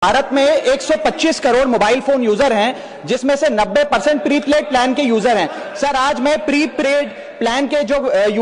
भारत में 125 crore mobile phone user हैं, जिसमें से 90% प्रीपेड प्लान के यूजर हैं। सर, आज मैं प्रीपेड प्लान के जो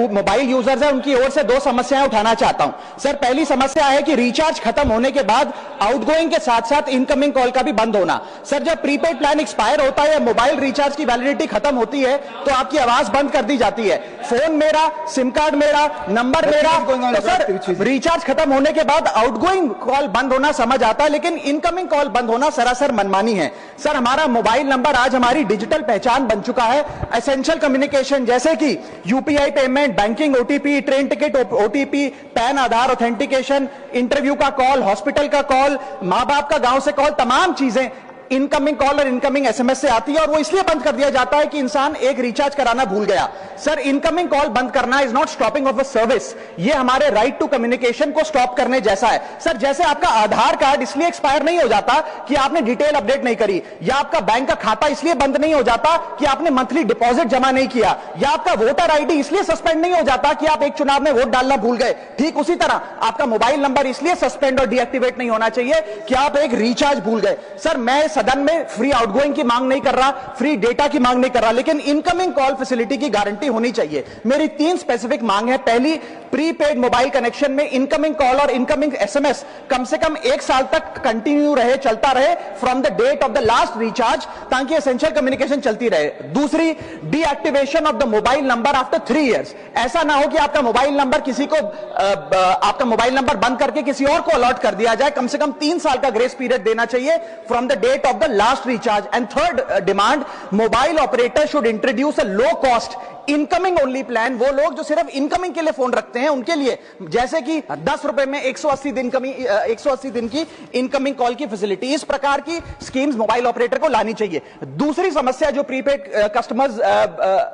मोबाइल यूजर्स हैं उनकी ओर से दो समस्याएं उठाना चाहता हूं। सर, पहली समस्या है कि रिचार्ज खत्म होने के बाद आउटगोइंग के साथ साथ इनकमिंग कॉल का भी बंद होना। सर, जब प्रीपेड प्लान एक्सपायर होता है या मोबाइल रिचार्ज की वैलिडिटी खत्म होती है तो आपकी आवाज बंद कर दी जाती है। फोन मेरा, सिम कार्ड मेरा, नंबर मेरा, तो सर रिचार्ज खत्म होने के बाद आउटगोइंग कॉल बंद होना समझ आता है, लेकिन इनकमिंग कॉल बंद होना सरासर मनमानी है। सर, हमारा मोबाइल नंबर आज हमारी डिजिटल पहचान बन चुका है। एसेंशियल कम्युनिकेशन जैसे कि UPI payment, banking OTP, train ticket OTP, PAN Aadhaar authentication, interview का कॉल, हॉस्पिटल का कॉल, मां बाप का गांव से कॉल, तमाम चीजें इनकमिंग कॉल और इनकमिंग एसएमएस से आती है और वो इसलिए बंद कर दिया जाता है कि इंसान एक रिचार्ज कराना भूल गया। सर, इनकमिंग कॉल बंद करना is not stopping of a service, ये हमारे राइट टू कम्युनिकेशन को स्टॉप करने जैसा है। सर, जैसे आपका आधार कार्ड इसलिए एक्सपायर नहीं हो जाता कि आपने डिटेल अपडेट नहीं करी, या आपका बैंक का खाता इसलिए बंद नहीं हो जाता कि आपने मंथली डिपॉजिट जमा नहीं किया, या आपका वोटर आईडी इसलिए सस्पेंड नहीं हो जाता कि आप एक चुनाव में वोट डालना भूल गए। ठीक उसी तरह आपका मोबाइल नंबर इसलिए सस्पेंड और डीएक्टिवेट नहीं होना चाहिए कि आप एक रिचार्ज भूल गए। सर, मैं सदन में फ्री आउटगोइंग की मांग नहीं कर रहा, फ्री डेटा की मांग नहीं कर रहा, लेकिन इनकमिंग कॉल फैसिलिटी की गारंटी होनी चाहिए। मेरी 3 स्पेसिफिक मांग है। पहली, प्रीपेड मोबाइल कनेक्शन में इनकमिंग कॉल और इनकमिंग एसएमएस कम से कम 1 साल तक कंटिन्यू रहे, चलता रहे from the date of the last recharge, ताकि एसेंशियल कम्युनिकेशन चलती रहे। दूसरी, deactivation of the mobile number after 3 years. ऐसा ना हो कि आपका मोबाइल नंबर किसी को आपका मोबाइल नंबर बंद करके किसी और को अलॉट कर दिया जाए। कम से कम 3 साल का ग्रेस पीरियड देना चाहिए from the date of the last recharge. And third demand, mobile operator should introduce a low cost incoming only plan. वो लोग जो सिर्फ इनकमिंग के लिए फोन रखते हैं उनके लिए, जैसे कि 10 रुपए में 180 दिन की इनकमिंग कॉल की फैसिलिटी, इस प्रकार की स्कीम्स मोबाइल ऑपरेटर को लानी चाहिए। दूसरी समस्या जो प्रीपेड कस्टमर्स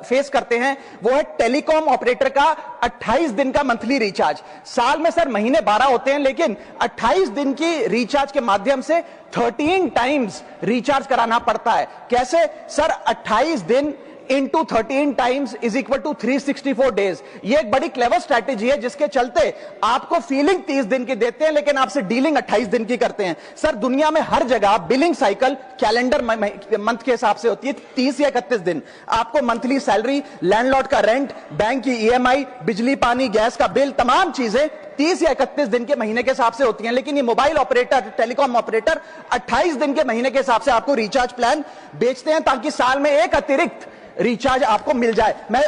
फेस करते हैं वो है टेलीकॉम ऑपरेटर का 28 दिन का मंथली रिचार्ज। साल में सर महीने 12 होते हैं, लेकिन 28 दिन की रिचार्ज के माध्यम से 13 टाइम्स रिचार्ज कराना पड़ता है। कैसे सर? 28 दिन into 13 times is equal to 364 days. ये एक बड़ी क्लेवर स्ट्रैटेजी है, जिसके चलते आपको फीलिंग 30 दिन की देते हैं, लेकिन आपसे डीलिंग 28 दिन की करते हैं। सर, दुनिया में हर जगह बिलिंग साइकिल कैलेंडर मंथ के हिसाब से होती है, 30 या 31 दिन। आपको मंथली सैलरी, लैंडलॉर्ड का रेंट, बैंक की ईएमआई, बिजली पानी गैस का बिल, तमाम चीजें 30 या 31 दिन के महीने के हिसाब से होती हैं। लेकिन ये मोबाइल ऑपरेटर, टेलीकॉम ऑपरेटर 28 दिन के महीने के हिसाब से आपको रिचार्ज प्लान बेचते हैं, ताकि साल में एक अतिरिक्त रिचार्ज आपको मिल जाए। मैं